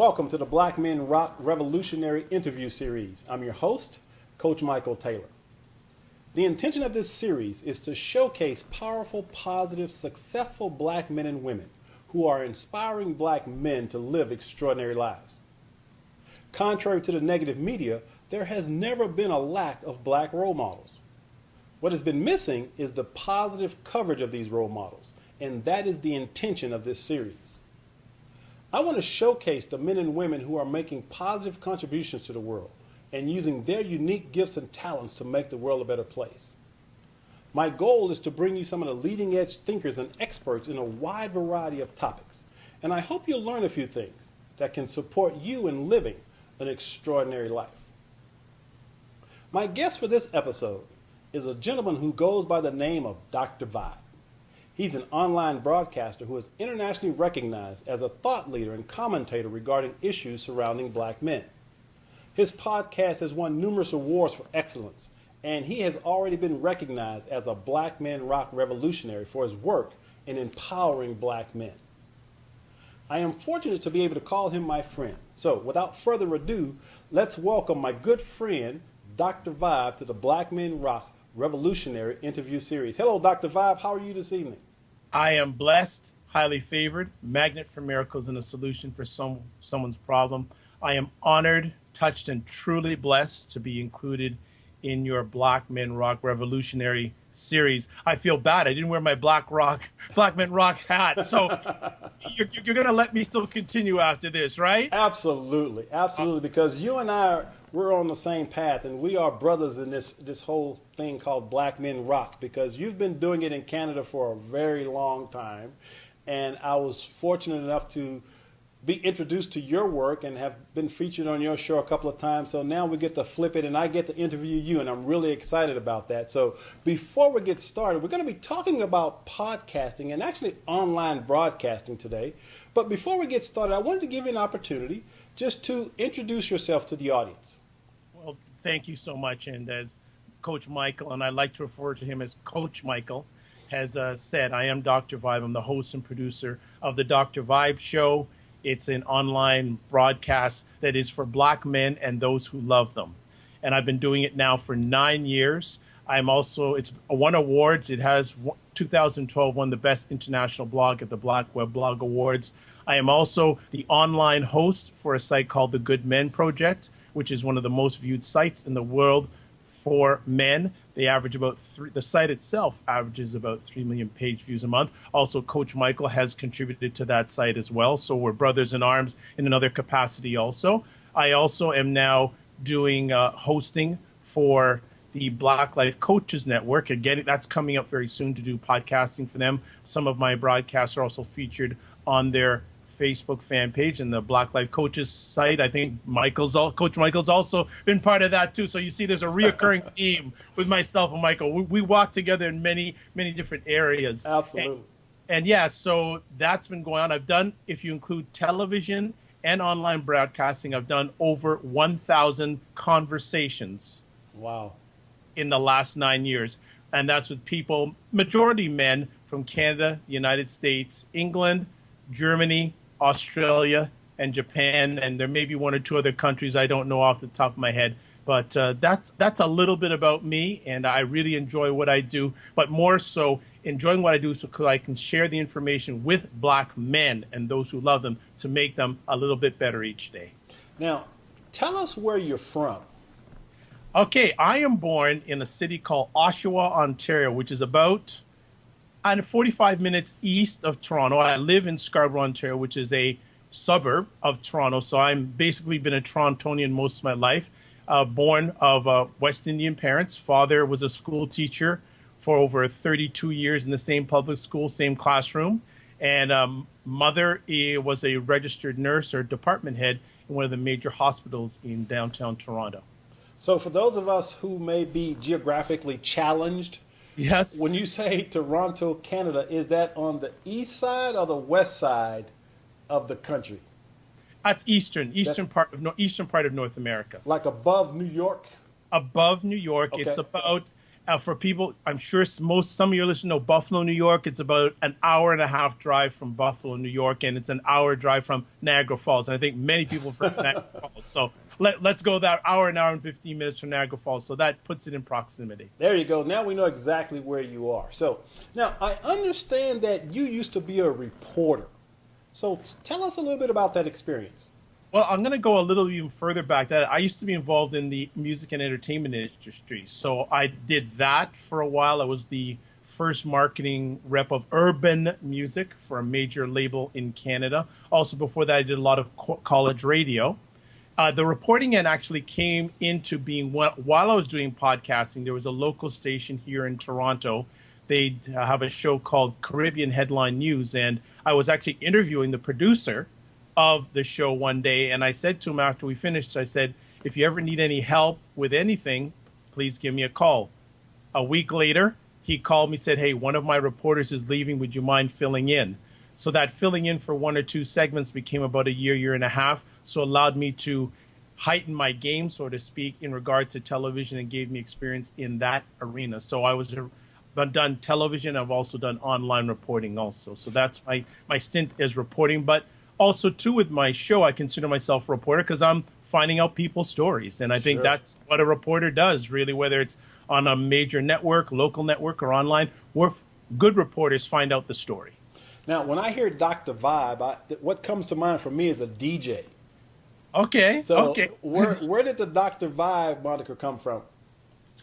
Welcome to the Black Men Rock Revolutionary Interview Series. I'm your host, Coach Michael Taylor. The intention of this series is to showcase powerful, positive, successful black men and women who are inspiring black men to live extraordinary lives. Contrary to the negative media, there has never been a lack of black role models. What has been missing is the positive coverage of these role models, and that is the intention of this series. I want to showcase the men and women who are making positive contributions to the world and using their unique gifts and talents to make the world a better place. My goal is to bring you some of the leading edge thinkers and experts in a wide variety of topics, and I hope you'll learn a few things that can support you in living an extraordinary life. My guest for this episode is a gentleman who goes by the name of Dr. Vibe. He's an online broadcaster who is internationally recognized as a thought leader and commentator regarding issues surrounding black men. His podcast has won numerous awards for excellence, and he has already been recognized as a Black Men Rock revolutionary for his work in empowering black men. I am fortunate to be able to call him my friend. So without further ado, let's welcome my good friend, Dr. Vibe, to the Black Men Rock Revolutionary Interview Series. Hello, Dr. Vibe. How are you this evening? I am blessed, highly favored, magnet for miracles, and a solution for someone's problem. I am honored, touched, and truly blessed to be included in your Black Men Rock Revolutionary Series. I feel bad. I didn't wear my Black Men Rock hat. So you're going to let me still continue after this, right? Absolutely. Absolutely. Because you and I, we're on the same path, and we are brothers in this whole thing called Black Men Rock, because you've been doing it in Canada for a very long time. And I was fortunate enough to be introduced to your work and have been featured on your show a couple of times. So now we get to flip it and I get to interview you, and I'm really excited about that. So before we get started, we're going to be talking about podcasting and actually online broadcasting today. But before we get started, I wanted to give you an opportunity just to introduce yourself to the audience. Well, thank you so much. And as Coach Michael, and I like to refer to him as Coach Michael, has said, I am Dr. Vibe. I'm the host and producer of the Dr. Vibe Show. It's an online broadcast that is for black men and those who love them. And I've been doing it now for 9 years. It's won awards. It has 2012 won the best international blog at the Black Web Blog Awards. I am also the online host for a site called the Good Men Project, which is one of the most viewed sites in the world for men. They average the site itself averages about 3 million page views a month. Also, Coach Michael has contributed to that site as well. So we're brothers in arms in another capacity also. I also am now doing hosting for the Black Life Coaches Network. Again, that's coming up very soon to do podcasting for them. Some of my broadcasts are also featured on their Facebook fan page and the Black Life Coaches site. I think Coach Michael's also been part of that too. So you see there's a reoccurring theme with myself and Michael. We walk together in many, many different areas. Absolutely. And yeah, so that's been going on. I've done, if you include television and online broadcasting, I've done over 1,000 conversations. Wow. In the last 9 years. And that's with people, majority men from Canada, the United States, England, Germany, Australia, and Japan, and there may be one or two other countries I don't know off the top of my head. But that's a little bit about me, and I really enjoy what I do, but more so enjoying what I do so I can share the information with black men and those who love them to make them a little bit better each day. Now, tell us where you're from. Okay, I am born in a city called Oshawa, Ontario, which is about 45 minutes east of Toronto. I live in Scarborough, Ontario, which is a suburb of Toronto. So I'm basically been a Torontonian most of my life. Born of West Indian parents. Father was a school teacher for over 32 years in the same public school, same classroom. And mother was a registered nurse or department head in one of the major hospitals in downtown Toronto. So for those of us who may be geographically challenged, yes. When you say Toronto, Canada, is that on the east side or the west side of the country? That's eastern part of North America. Like above New York? Above New York. Okay. It's about For people, I'm sure some of your listeners know Buffalo, New York. It's about an hour and a half drive from Buffalo, New York, and it's an hour drive from Niagara Falls. And I think many people have heard Niagara Falls. So let's go that hour and 15 minutes from Niagara Falls. So that puts it in proximity. There you go. Now we know exactly where you are. So now I understand that you used to be a reporter. So tell us a little bit about that experience. Well, I'm going to go a little even further back. That I used to be involved in the music and entertainment industry. So I did that for a while. I was the first marketing rep of urban music for a major label in Canada. Also, before that, I did a lot of college radio. The reporting end actually came into being while I was doing podcasting. There was a local station here in Toronto. They have a show called Caribbean Headline News, and I was actually interviewing the producer of the show one day, and I said to him after we finished, I said, if you ever need any help with anything, please give me a call. A week later, he called me, said, hey, one of my reporters is leaving. Would you mind filling in? So that filling in for 1 or 2 segments became about a year and a half. So allowed me to heighten my game, so to speak, in regard to television and gave me experience in that arena. So I've done television. I've also done online reporting also. So that's my stint as reporting. But also, too, with my show, I consider myself a reporter because I'm finding out people's stories. And I think that's what a reporter does, really, whether it's on a major network, local network, or online. Good reporters find out the story. Now, when I hear Dr. Vibe, what comes to mind for me is a DJ. Okay. Where did the Dr. Vibe moniker come from?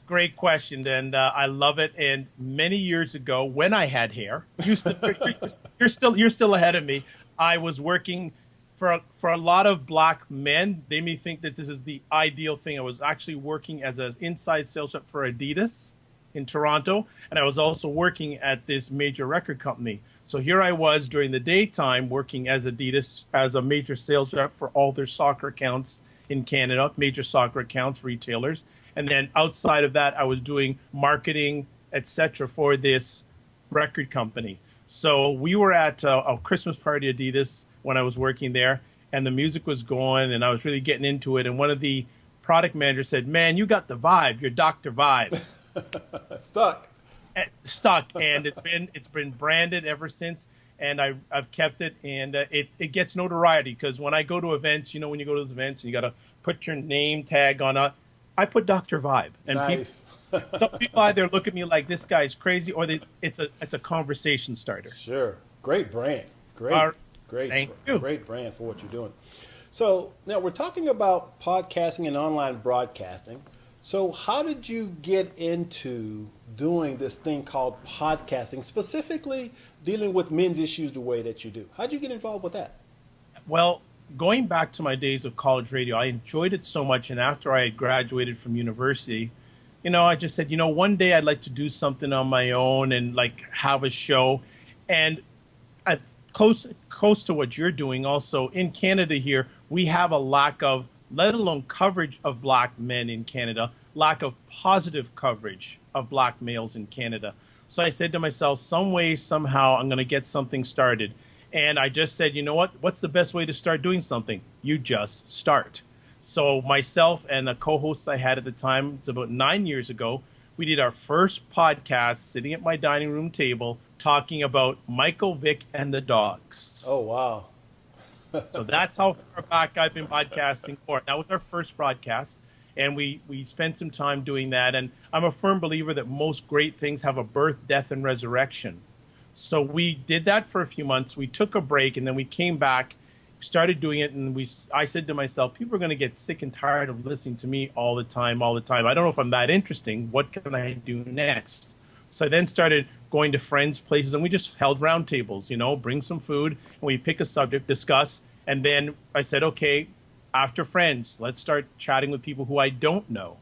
Great question, and I love it. And many years ago, when I had hair, you're still ahead of me. I was working for a lot of black men. They may think that this is the ideal thing. I was actually working as an inside sales rep for Adidas in Toronto, and I was also working at this major record company. So here I was during the daytime working as Adidas as a major sales rep for all their soccer accounts in Canada, major soccer accounts, retailers. And then outside of that, I was doing marketing, etc., for this record company. So we were at a Christmas party at Adidas when I was working there, and the music was going, and I was really getting into it. And one of the product managers said, "Man, you got the vibe. You're Dr. Vibe." Stuck, and it's been branded ever since, and I've kept it, and it gets notoriety because when I go to events, when you go to those events and you got to put your name tag on it, I put Dr. Vibe, and nice. Some people either look at me like this guy's crazy, or it's a conversation starter. Sure, great brand, great brand for what you're doing. So now we're talking about podcasting and online broadcasting. So how did you get into doing this thing called podcasting, specifically dealing with men's issues the way that you do? How'd you get involved with that? Well, going back to my days of college radio, I enjoyed it so much, and after I had graduated from university, I just said, one day I'd like to do something on my own and like have a show. And close to what you're doing also in Canada here, we have a lack of, let alone coverage of black men in Canada, lack of positive coverage of black males in Canada. So I said to myself, some way, somehow, I'm going to get something started. And I just said, you know what? What's the best way to start doing something? You just start. So myself and the co-hosts I had at the time, it's about 9 years ago, we did our first podcast sitting at my dining room table talking about Michael Vick and the dogs. Oh, wow. So that's how far back I've been podcasting for. That was our first broadcast, and we spent some time doing that. And I'm a firm believer that most great things have a birth, death, and resurrection. So we did that for a few months. We took a break, and then we came back, started doing it, and I said to myself, people are going to get sick and tired of listening to me all the time. I don't know if I'm that interesting. What can I do next? So I then started going to friends' places, and we just held roundtables, bring some food, and we pick a subject, discuss, and then I said, okay, after friends, let's start chatting with people who I don't know.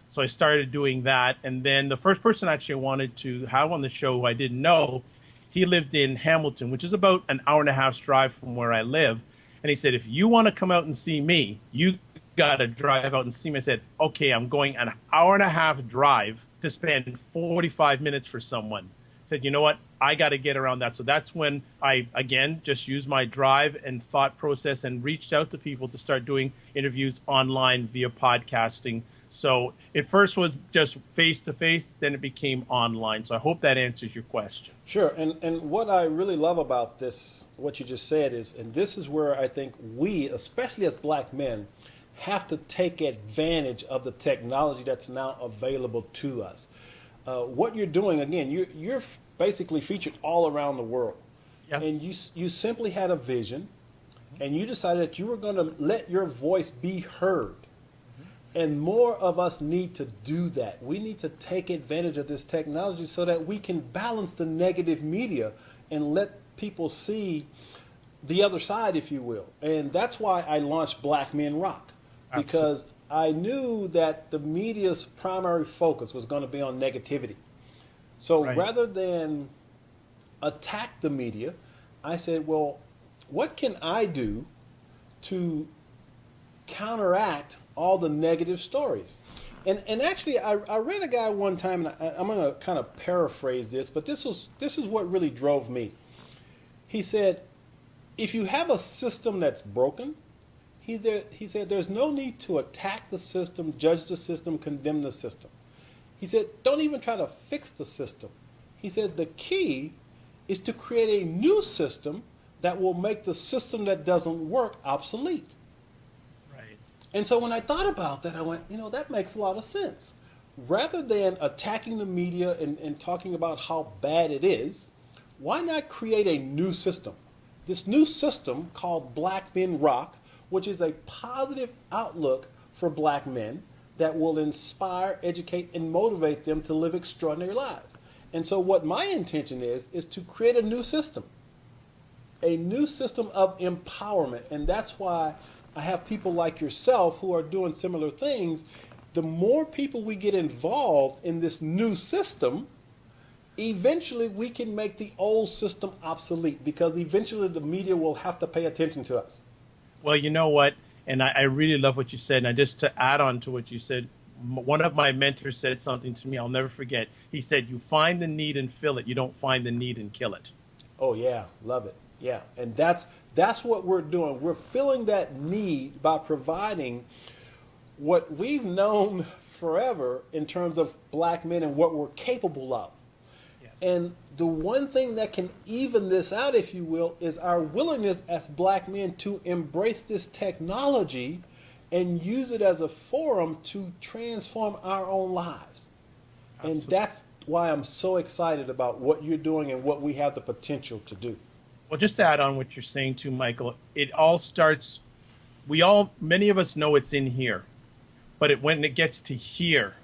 So I started doing that, and then the first person actually I wanted to have on the show who I didn't know, he lived in Hamilton, which is about an hour and a half's drive from where I live. And he said, if you want to come out and see me, you got to drive out and see me. I said, okay, I'm going an hour and a half drive to spend 45 minutes for someone. I said, you know what? I got to get around that. So that's when I, again, just used my drive and thought process and reached out to people to start doing interviews online via podcasting. So it first was just face-to-face, then it became online. So I hope that answers your question. Sure. And what I really love about this, what you just said is, and this is where I think we, especially as black men, have to take advantage of the technology that's now available to us. What you're doing, again, you're basically featured all around the world. Yes. And you simply had a vision, and you decided that you were going to let your voice be heard. And more of us need to do that. We need to take advantage of this technology so that we can balance the negative media and let people see the other side, if you will. And that's why I launched Black Men Rock, because I knew that the media's primary focus was going to be on negativity. So rather than attack the media, I said, well, what can I do to counteract all the negative stories? And actually, I read a guy one time, and I'm going to kind of paraphrase this, but this is what really drove me. He said, if you have a system that's broken, he said, there's no need to attack the system, judge the system, condemn the system. He said, don't even try to fix the system. He said, the key is to create a new system that will make the system that doesn't work obsolete. Right. And so when I thought about that, I went, that makes a lot of sense. Rather than attacking the media and talking about how bad it is, why not create a new system? This new system called Black Men Rock, which is a positive outlook for black men that will inspire, educate, and motivate them to live extraordinary lives. And so what my intention is to create a new system of empowerment. And that's why I have people like yourself who are doing similar things. The more people we get involved in this new system, eventually we can make the old system obsolete, because eventually the media will have to pay attention to us. Well, you know what? And I really love what you said. And just to add on to what you said, one of my mentors said something to me I'll never forget. He said, you find the need and fill it. You don't find the need and kill it. Oh, yeah. Love it. Yeah. And that's what we're doing. We're filling that need by providing what we've known forever in terms of black men and what we're capable of. Yes. And the one thing that can even this out, if you will, is our willingness as black men to embrace this technology and use it as a forum to transform our own lives. Absolutely. And that's why I'm so excited about what you're doing and what we have the potential to do. Well, just to add on what you're saying too, Michael, it all starts, many of us know it's in here, but when it gets to here,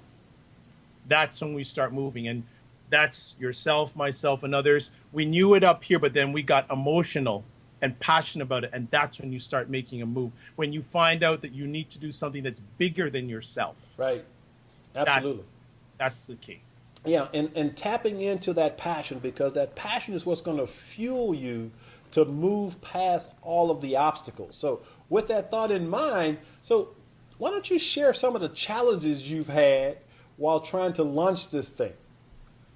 that's when we start moving. And that's yourself, myself, and others. We knew it up here, but then we got emotional and passionate about it. And that's when you start making a move. When you find out that you need to do something that's bigger than yourself. Right. Absolutely. That's the key. Yeah, and tapping into that passion, because that passion is what's going to fuel you to move past all of the obstacles. So with that thought in mind, so why don't you share some of the challenges you've had while trying to launch this thing?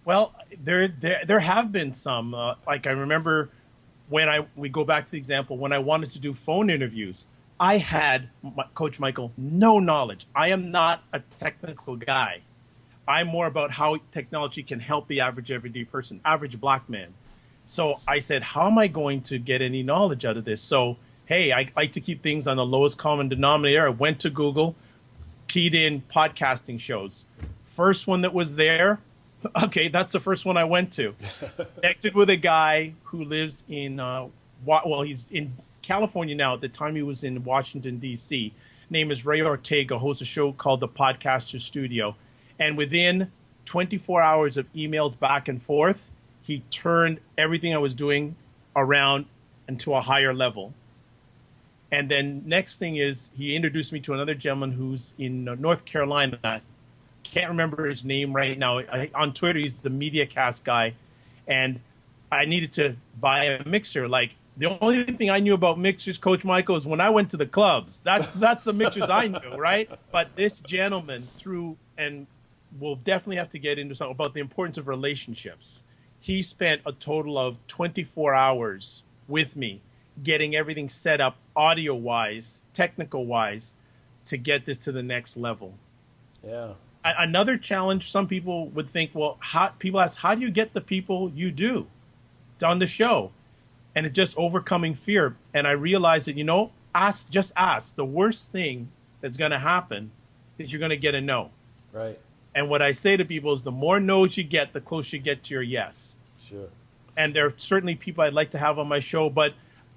Well, there have been some. Like I remember when we go back to the example, when I wanted to do phone interviews, I had, Coach Michael, no knowledge. I am not a technical guy. I'm more about how technology can help the average everyday person, average black man. So I said, how am I going to get any knowledge out of this? So, hey, I like to keep things on the lowest common denominator. I went to Google, keyed in podcasting shows. First one that was there, okay, that's the first one I went to. Connected with a guy who lives in, he's in California now. At the time he was in Washington, D.C. Name is Ray Ortega, hosts a show called The Podcaster Studio. And within 24 hours of emails back and forth, he turned everything I was doing around into a higher level. And then next thing is he introduced me to another gentleman who's in North Carolina. Can't remember his name right now. On Twitter, he's the MediaCast guy. And I needed to buy a mixer. Like, the only thing I knew about mixers, Coach Michael, is when I went to the clubs. That's the mixers I knew, right? But this gentleman and we'll definitely have to get into something about the importance of relationships. He spent a total of 24 hours with me getting everything set up audio-wise, technical-wise, to get this to the next level. Yeah. Another challenge, some people would think, well, people ask, how do you get the people you do on the show? And it's just overcoming fear. And I realized that, just ask. The worst thing that's going to happen is you're going to get a no. Right. And what I say to people is the more no's you get, the closer you get to your yes. Sure. And there are certainly people I'd like to have on my show. But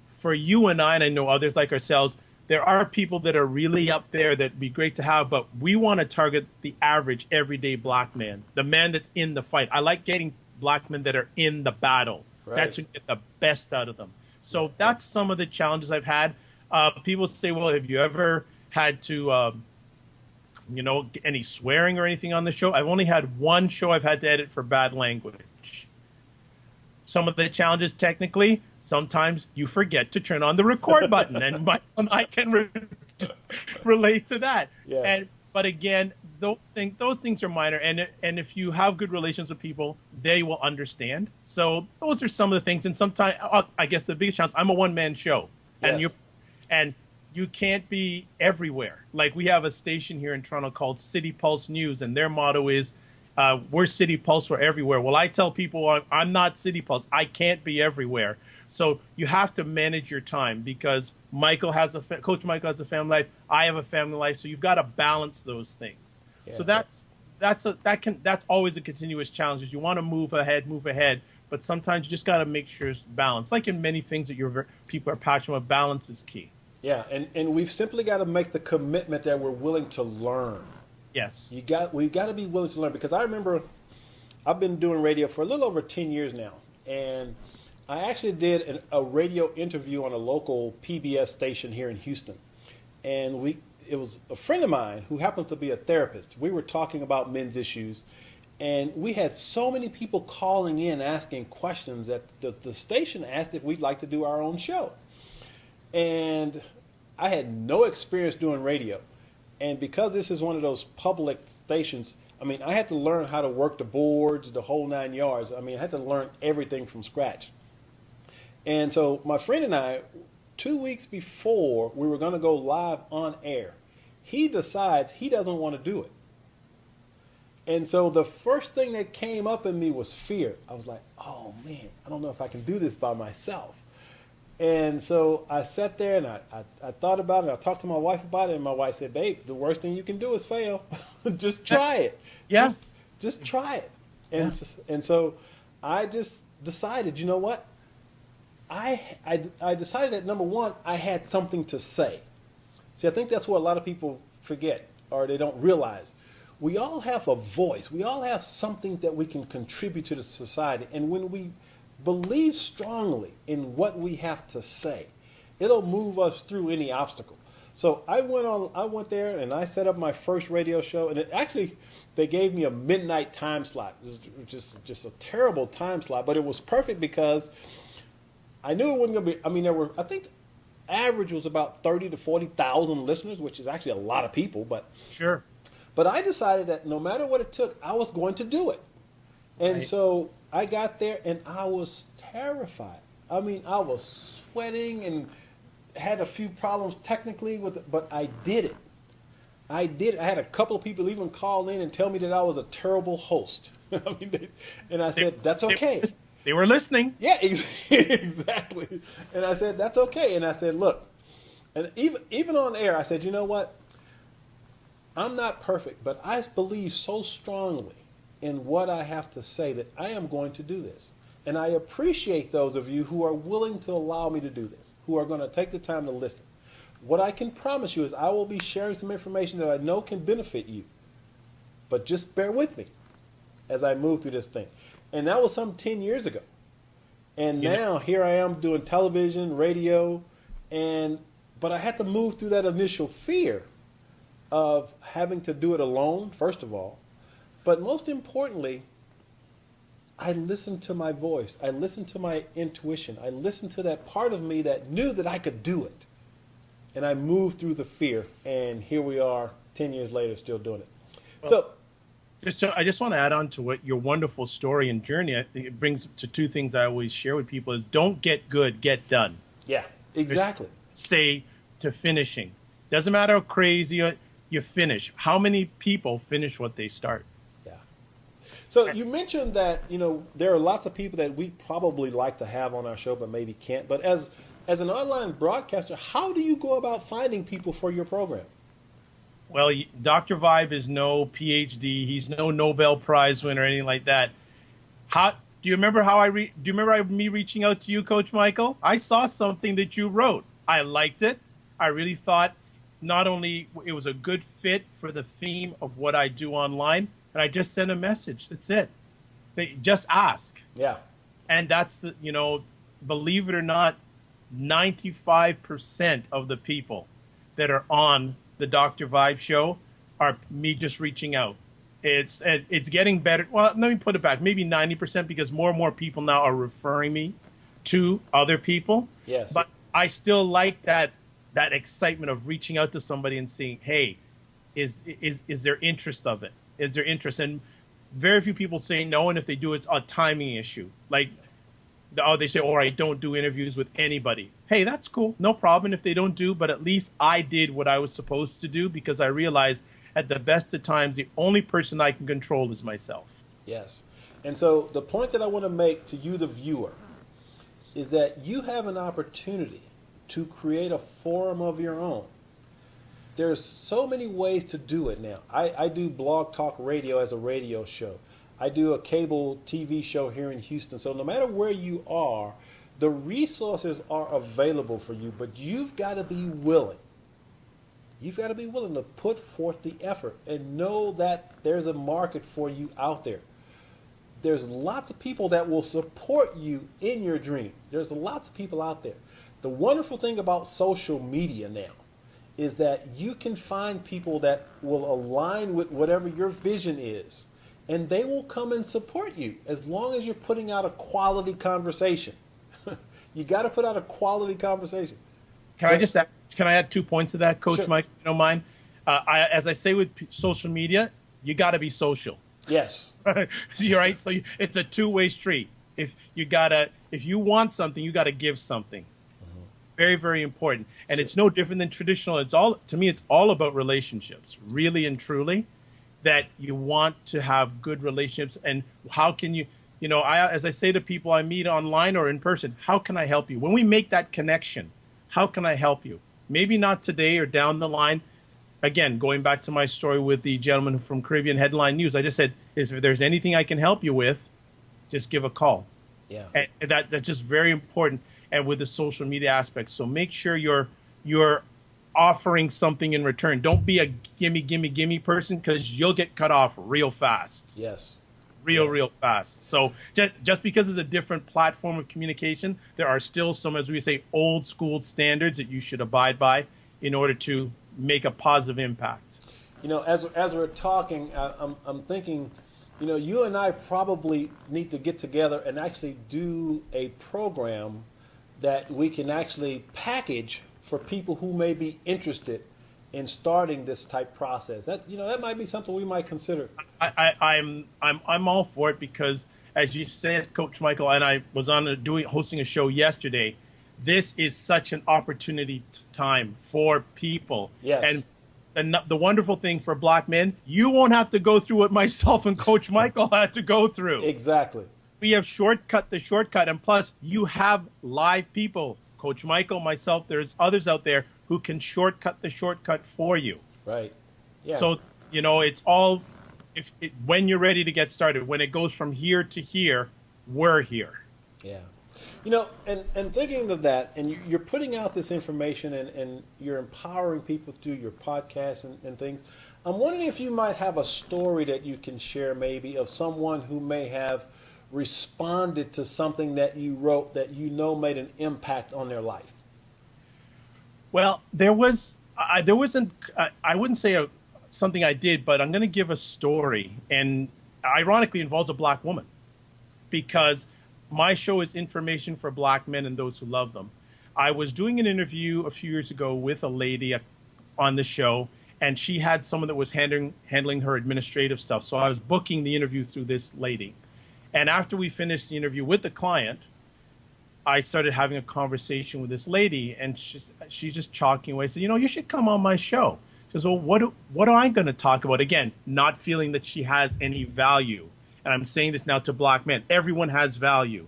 for you and I know others like ourselves, there are people that are really up there that'd be great to have, but we want to target the average everyday black man, the man that's in the fight. I like getting black men that are in the battle. Right. That's when you get the best out of them. So that's some of the challenges I've had. People say, well, have you ever had to, any swearing or anything on the show? I've only had one show I've had to edit for bad language. Some of the challenges technically, sometimes you forget to turn on the record button, and Mike and I can relate to that. Yeah. But again, those things are minor, and if you have good relations with people, they will understand. So those are some of the things. And sometimes, I guess the biggest challenge, I'm a one-man show, Yes. and you can't be everywhere. Like we have a station here in Toronto called City Pulse News, and their motto is, we're City Pulse, we're everywhere. Well, I tell people I'm not City Pulse. I can't be everywhere. So you have to manage your time because Coach Michael has a family life. I have a family life. So you've got to balance those things. Yeah. So that's always a continuous challenge. Is you want to move ahead, but sometimes you just got to make sure it's balanced. Like in many things that people are passionate about, balance is key. Yeah, and we've simply got to make the commitment that we're willing to learn. Yes. We've got to be willing to learn, because I remember I've been doing radio for a little over 10 years now, and I actually did a radio interview on a local PBS station here in Houston, and it was a friend of mine who happens to be a therapist. We were talking about men's issues, and we had so many people calling in asking questions that the station asked if we'd like to do our own show. And I had no experience doing radio. And because this is one of those public stations, I had to learn how to work the boards, the whole 9 yards. I had to learn everything from scratch. And so my friend and I, 2 weeks before we were going to go live on air, he decides he doesn't want to do it. And so the first thing that came up in me was fear. I was like, oh man, I don't know if I can do this by myself. And so I sat there and I thought about it. I talked to my wife about it, and my wife said, babe, the worst thing you can do is fail. Just try it. Yeah. Just try it. And so I just decided, you know what? I decided that, number one, I had something to say. See, I think that's what a lot of people forget, or they don't realize. We all have a voice. We all have something that we can contribute to the society. And when we believe strongly in what we have to say, it'll move us through any obstacle. So I went there and I set up my first radio show, and they gave me a midnight time slot. It was just a terrible time slot, but it was perfect because I knew it wasn't going to be, I think average was about 30 to 40,000 listeners, which is actually a lot of people, but sure. But I decided that no matter what it took, I was going to do it. And so I got there and I was terrified. I was sweating and had a few problems technically with it, but I did it. I had a couple of people even call in and tell me that I was a terrible host. And I said, that's okay. They were listening. Yeah, exactly. And I said, that's okay. And I said, look, and even on air, I said, you know what? I'm not perfect, but I believe so strongly in what I have to say that I am going to do this. And I appreciate those of you who are willing to allow me to do this, who are going to take the time to listen. What I can promise you is I will be sharing some information that I know can benefit you. But just bear with me as I move through this thing. And that was some 10 years ago. And now here I am doing television, radio, but I had to move through that initial fear of having to do it alone, first of all. But most importantly, I listened to my voice. I listened to my intuition. I listened to that part of me that knew that I could do it. And I moved through the fear, and here we are 10 years later still doing it. Well, I just want to add on to what your wonderful story and journey. I think it brings to two things I always share with people is don't get good, get done. Yeah, exactly. Say to finishing. Doesn't matter how crazy. you finish. How many people finish what they start? Yeah. So you mentioned that, there are lots of people that we probably like to have on our show, but maybe can't. But as an online broadcaster, how do you go about finding people for your program? Well, Dr. Vibe is no PhD. He's no Nobel Prize winner or anything like that. Do you remember me reaching out to you, Coach Michael? I saw something that you wrote. I liked it. I really thought not only it was a good fit for the theme of what I do online, and I just sent a message. That's it. Just ask. Yeah. And that's believe it or not, 95% of the people that are on the Dr. Vibe show are me just reaching out. It's getting better. Well, let me put it back. Maybe 90% because more and more people now are referring me to other people. Yes. But I still like that excitement of reaching out to somebody and seeing, hey, is there interest of it? Is there interest? And very few people say no, and if they do, it's a timing issue. Like, they say, all right, don't do interviews with anybody. Hey, that's cool. No problem if they don't do, but at least I did what I was supposed to do because I realized at the best of times, the only person I can control is myself. Yes. And so the point that I want to make to you, the viewer, is that you have an opportunity to create a forum of your own. There's so many ways to do it now. I do Blog Talk Radio as a radio show. I do a cable TV show here in Houston. So no matter where you are, the resources are available for you, but you've got to be willing. You've got to be willing to put forth the effort and know that there's a market for you out there. There's lots of people that will support you in your dream. There's lots of people out there. The wonderful thing about social media now is that you can find people that will align with whatever your vision is, and they will come and support you as long as you're putting out a quality conversation. You got to put out a quality conversation. Can I add 2 points to that, Coach Sure. Mike, if you don't mind? As I say with social media, you got to be social. Yes. You're right. So it's a two-way street. If you want something, you got to give something. Mm-hmm. Very, very important. And it's no different than traditional. To me, it's all about relationships, really and truly, that you want to have good relationships. And how can you, as I say to people I meet online or in person, how can I help you? When we make that connection, how can I help you? Maybe not today or down the line. Again, going back to my story with the gentleman from Caribbean Headline News, I just said, if there's anything I can help you with, just give a call. Yeah. And that's just very important. And with the social media aspect, so make sure you're offering something in return. Don't be a gimme person because you'll get cut off real fast. Yes. Real fast. So just because it's a different platform of communication, there are still some, as we say, old school standards that you should abide by in order to make a positive impact. As we're talking, I'm thinking, you and I probably need to get together and actually do a program that we can actually package for people who may be interested in starting this type process. That might be something we might consider. I'm all for it because, as you said, Coach Michael, and I was hosting a show yesterday. This is such an opportunity time for people. Yes. And the wonderful thing for Black men, you won't have to go through what myself and Coach Michael had to go through. Exactly. We have shortcut the shortcut, and plus you have live people. Coach Michael, myself, there's others out there who can shortcut the shortcut for you. Right. Yeah. So, it's all, when you're ready to get started, when it goes from here to here, we're here. Yeah. And thinking of that, and you're putting out this information and you're empowering people through your podcasts and things. I'm wondering if you might have a story that you can share maybe of someone who may have responded to something that you wrote that made an impact on their life. Well, there wasn't, I wouldn't say something I did, but I'm going to give a story, and ironically involves a Black woman, because my show is information for Black men and those who love them. I was doing an interview a few years ago with a lady on the show, and she had someone that was handling her administrative stuff. So I was booking the interview through this lady. And after we finished the interview with the client, I started having a conversation with this lady, and she's just chalking away. Said, you should come on my show. She Because, well, what am I going to talk about? Again, not feeling that she has any value. And I'm saying this now to black men. Everyone has value.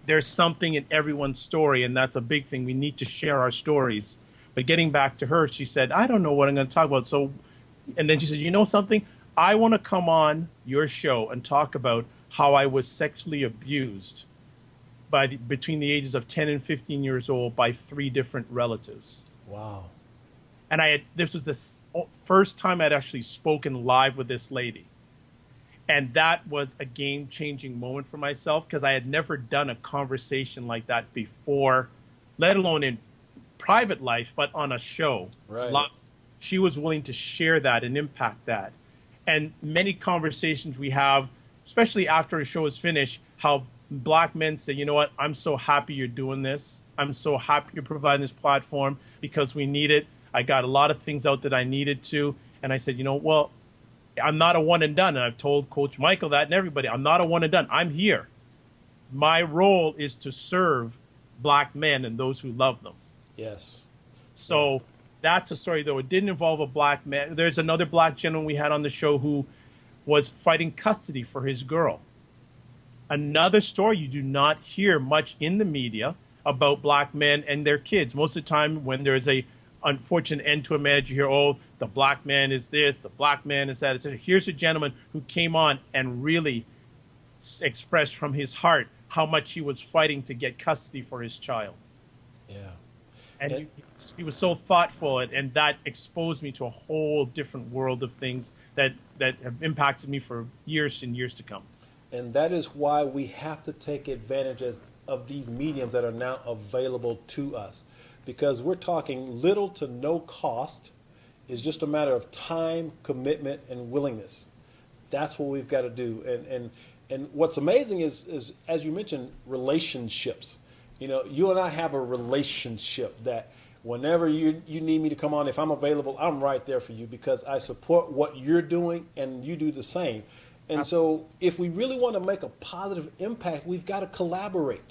There's something in everyone's story, and that's a big thing. We need to share our stories. But getting back to her, she said, I don't know what I'm going to talk about. So, and then she said, you know something? I want to come on your show and talk about how I was sexually abused between the ages of 10 and 15 years old by 3 different relatives. Wow. And this was the first time I'd actually spoken live with this lady. And that was a game-changing moment for myself because I had never done a conversation like that before, let alone in private life, but on a show. Right. She was willing to share that and impact that. And many conversations we have, especially after a show is finished, how black men say, you know what, I'm so happy you're doing this. I'm so happy you're providing this platform because we need it. I got a lot of things out that I needed to. And I said, you know, well, I'm not a one and done. And I've told Coach Michael that and everybody, I'm not a one and done. I'm here. My role is to serve black men and those who love them. Yes. So that's a story, though. It didn't involve a black man. There's another black gentleman we had on the show who was fighting custody for his girl. Another story you do not hear much in the media about black men and their kids. Most of the time when there's a unfortunate end to a marriage, you hear, oh, the black man is this, the black man is that. It's here's a gentleman who came on and really expressed from his heart how much he was fighting to get custody for his child. Yeah. And he was so thoughtful, and that exposed me to a whole different world of things that have impacted me for years and years to come. And that is why we have to take advantage of these mediums that are now available to us. Because we're talking little to no cost. It's just a matter of time, commitment, and willingness. That's what we've got to do. And what's amazing is, as you mentioned, relationships. You know, you and I have a relationship that whenever you need me to come on, if I'm available, I'm right there for you because I support what you're doing and you do the same. And Absolutely. So if we really want to make a positive impact, we've got to collaborate.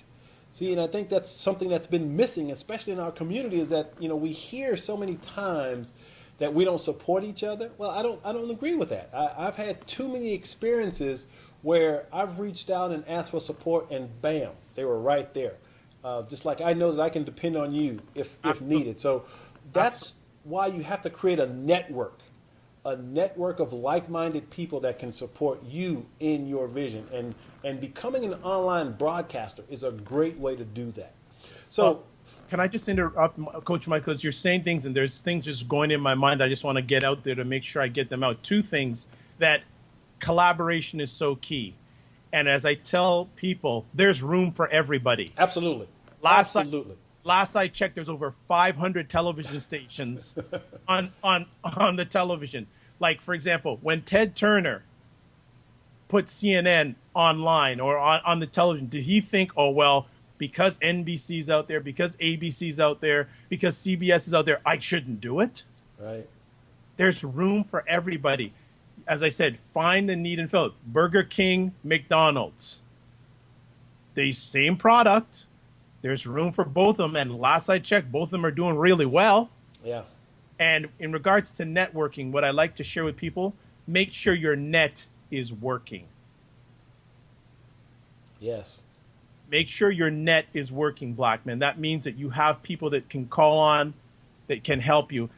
See, and I think that's something that's been missing, especially in our community, is that, you know, we hear so many times that we don't support each other. Well, I don't agree with that. I've had too many experiences where I've reached out and asked for support, and bam, they were right there. Just like I know that I can depend on you if needed. So that's why you have to create a network of like-minded people that can support you in your vision. And becoming an online broadcaster is a great way to do that. So can I just interrupt, Coach Mike, because you're saying things and there's things just going in my mind. I just want to get out there to make sure I get them out. 2 things that collaboration is so key. And as I tell people, there's room for everybody. Absolutely. Last I checked, there's over 500 television stations on the television. Like, for example, when Ted Turner put CNN online or on the television, did he think, oh, well, because NBC's out there, because ABC's out there, because CBS is out there, I shouldn't do it? Right. There's room for everybody. As I said, find the need and fill it. Burger King, McDonald's. The same product. There's room for both of them. And last I checked, both of them are doing really well. Yeah. And in regards to networking, what I like to share with people, make sure your net is working. Yes. Make sure your net is working, black men. That means that you have people that can call on, that can help you.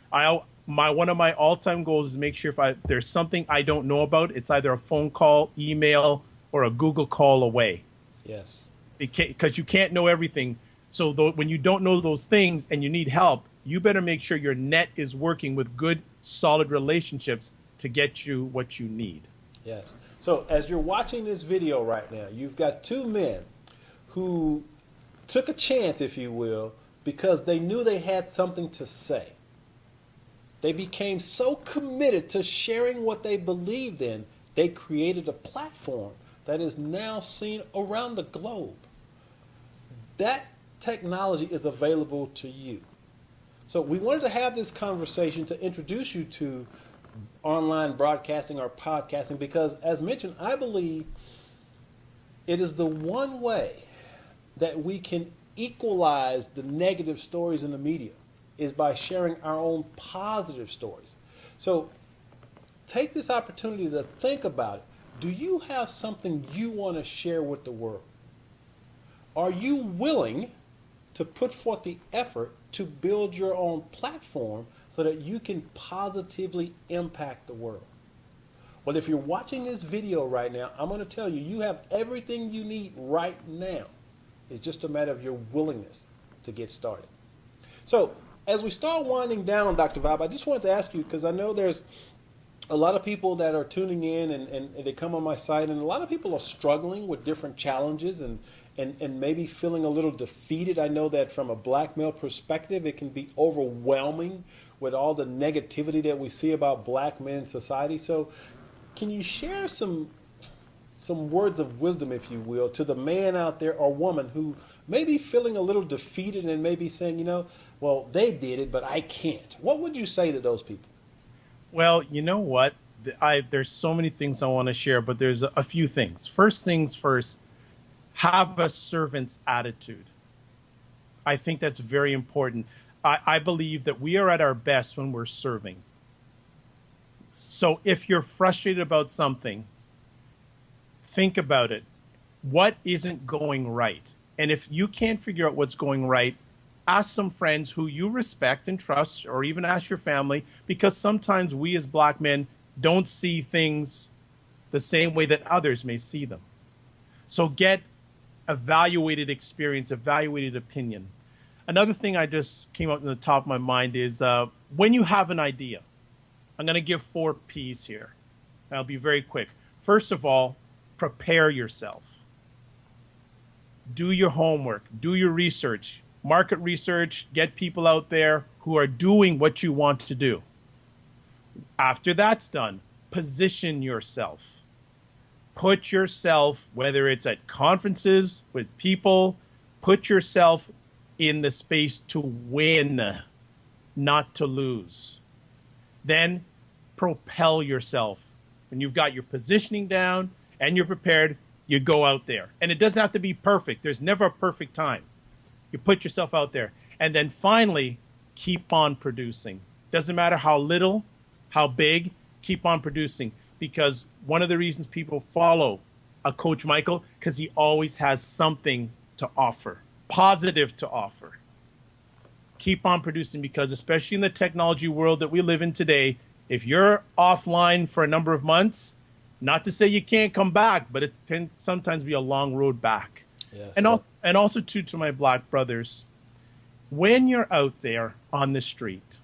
One of my all-time goals is to make sure if there's something I don't know about, it's either a phone call, email, or a Google call away. Yes. Because you can't know everything. So when you don't know those things and you need help, you better make sure your net is working with good, solid relationships to get you what you need. Yes. So as you're watching this video right now, you've got 2 men who took a chance, if you will, because they knew they had something to say. They became so committed to sharing what they believed in, they created a platform that is now seen around the globe. That technology is available to you. So we wanted to have this conversation to introduce you to online broadcasting or podcasting because, as mentioned, I believe it is the one way that we can equalize the negative stories in the media. is by sharing our own positive stories. So take this opportunity to think about it. Do you have something you want to share with the world? Are you willing to put forth the effort to build your own platform so that you can positively impact the world? Well, if you're watching this video right now, I'm going to tell you, you have everything you need right now. It's just a matter of your willingness to get started. So as we start winding down, Dr. Vibe, I just wanted to ask you, because I know there's a lot of people that are tuning in and they come on my site, and a lot of people are struggling with different challenges and maybe feeling a little defeated. I know that from a black male perspective, it can be overwhelming with all the negativity that we see about black men in society. So can you share some words of wisdom, if you will, to the man out there or woman who may be feeling a little defeated and maybe saying, you know, well, they did it, but I can't. What would you say to those people? Well, you know what? There's so many things I want to share, but there's a few things. First things first, have a servant's attitude. I think that's very important. I believe that we are at our best when we're serving. So if you're frustrated about something, think about it. What isn't going right? And if you can't figure out what's going right, ask some friends who you respect and trust, or even ask your family, because sometimes we as black men don't see things the same way that others may see them. So get evaluated experience, evaluated opinion. Another thing I just came up in the top of my mind is when you have an idea, I'm going to give 4 P's here. I'll be very quick. First of all, prepare yourself. Do your homework, do your research, market research, get people out there who are doing what you want to do. After that's done, position yourself. Put yourself, whether it's at conferences with people, put yourself in the space to win, not to lose. Then propel yourself. When you've got your positioning down and you're prepared, you go out there. And it doesn't have to be perfect. There's never a perfect time. You put yourself out there. And then finally, keep on producing. Doesn't matter how little, how big, keep on producing. Because one of the reasons people follow a Coach Michael, because he always has something to offer, positive to offer. Keep on producing, because especially in the technology world that we live in today, if you're offline for a number of months, not to say you can't come back, but it can sometimes be a long road back. Yes. And also too, to my black brothers, when you're out there on the street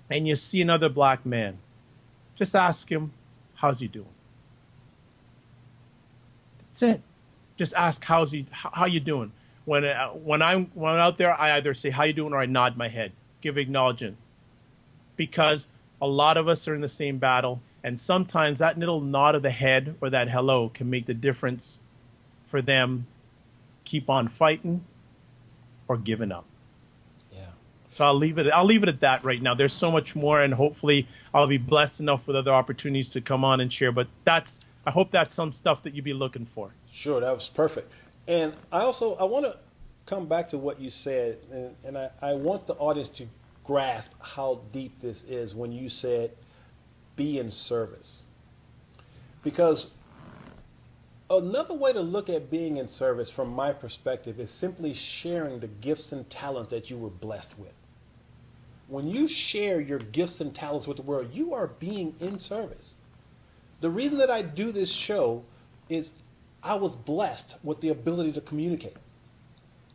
and you see another black man, just ask him, how's he doing? That's it. Just ask how you doing. When I'm out there, I either say how you doing or I nod my head, give acknowledgement, because a lot of us are in the same battle, and sometimes that little nod of the head or that hello can make the difference for them. Keep on fighting or giving up. Yeah. So I'll leave it at that right now. There's so much more, and hopefully I'll be blessed enough with other opportunities to come on and share. But I hope that's some stuff that you'd be looking for. Sure, that was perfect. And I want to come back to what you said, and I want the audience to grasp how deep this is when you said be in service. Because another way to look at being in service from my perspective is simply sharing the gifts and talents that you were blessed with. When you share your gifts and talents with the world, you are being in service. The reason that I do this show is I was blessed with the ability to communicate.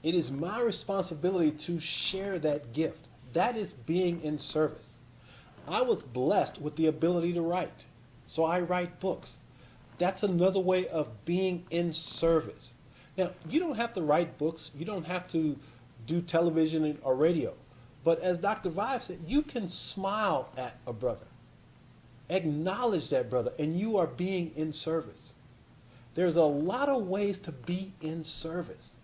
It is my responsibility to share that gift. That is being in service. I was blessed with the ability to write, so I write books. That's another way of being in service. Now, you don't have to write books. You don't have to do television or radio. But as Dr. Vibe said, you can smile at a brother, acknowledge that brother, and you are being in service. There's a lot of ways to be in service.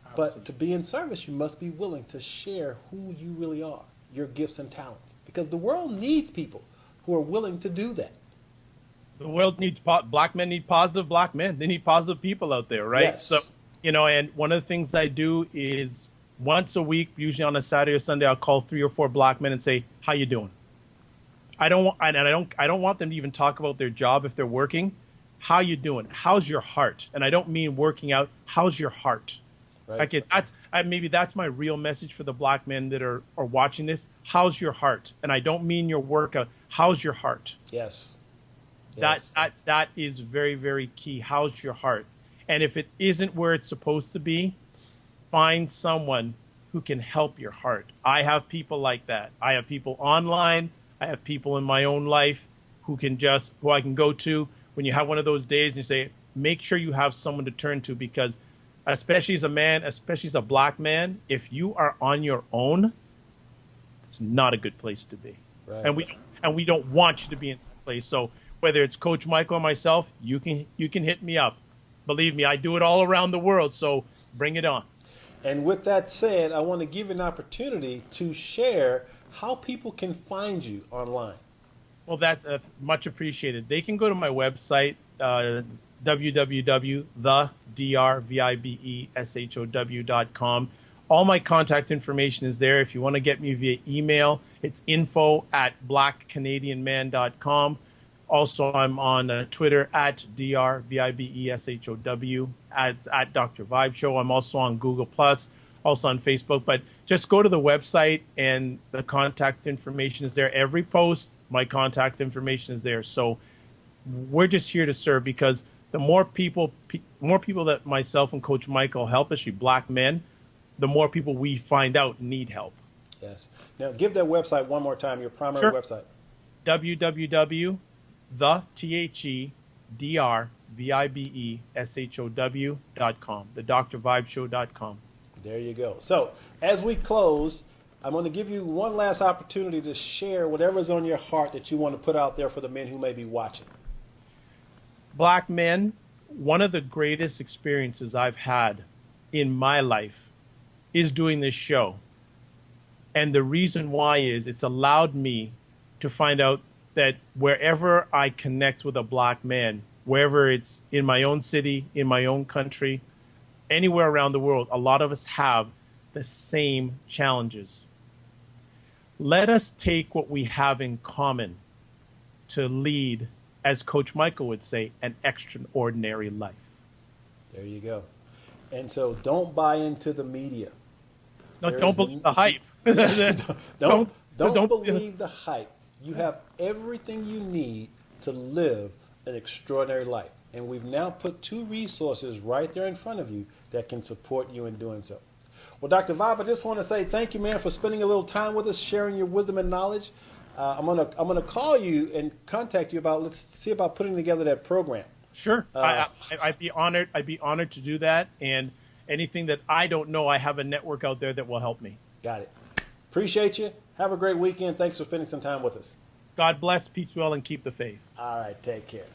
Absolutely. But to be in service, you must be willing to share who you really are, your gifts and talents. Because the world needs people who are willing to do that. The world needs, black men need positive black men. They need positive people out there, right? Yes. So, and one of the things I do is once a week, usually on a Saturday or Sunday, I'll call 3 or 4 black men and say, "How you doing?" I don't want them to even talk about their job if they're working. How you doing? How's your heart? And I don't mean working out. How's your heart? Right. Okay, maybe that's my real message for the black men that are watching this. How's your heart? And I don't mean your workout. How's your heart? Yes. That is very, very key. How's your heart? And if it isn't where it's supposed to be, find someone who can help your heart. I have people like that. I have people online. I have people in my own life who I can go to when you have one of those days and you say, make sure you have someone to turn to, because especially as a man, especially as a black man, if you are on your own, it's not a good place to be. Right. And we don't want you to be in that place. So whether it's Coach Michael or myself, you can hit me up. Believe me, I do it all around the world, so bring it on. And with that said, I want to give you an opportunity to share how people can find you online. Well, that's much appreciated. They can go to my website, www.thedrvibeshow.com. All my contact information is there. If you want to get me via email, it's info@blackcanadianman.com. Also, I'm on Twitter @DRVIBESHOW, at Dr. Vibe Show. I'm also on Google+, also on Facebook. But just go to the website and the contact information is there. Every post, my contact information is there. So we're just here to serve, because the more people that myself and Coach Michael help, especially black men, the more people we find out need help. Yes. Now, give that website one more time, your primary website. www.thedrvibeshow.com, thedrvibeshow.com. There you go. So, as we close, I'm going to give you one last opportunity to share whatever's on your heart that you want to put out there for the men who may be watching. Black men, one of the greatest experiences I've had in my life is doing this show. And the reason why is it's allowed me to find out that wherever I connect with a black man, wherever it's in my own city, in my own country, anywhere around the world, a lot of us have the same challenges. Let us take what we have in common to lead, as Coach Michael would say, an extraordinary life. There you go. And so don't buy into the media. No, don't believe the hype. Don't believe the hype. You have everything you need to live an extraordinary life. And we've now put 2 resources right there in front of you that can support you in doing so. Well, Dr. Vibe, I just want to say thank you, man, for spending a little time with us, sharing your wisdom and knowledge. I'm gonna call you and contact you let's see about putting together that program. Sure. I'd be honored. I'd be honored to do that. And anything that I don't know, I have a network out there that will help me. Got it. Appreciate you. Have a great weekend. Thanks for spending some time with us. God bless, peace be all, and keep the faith. All right. Take care.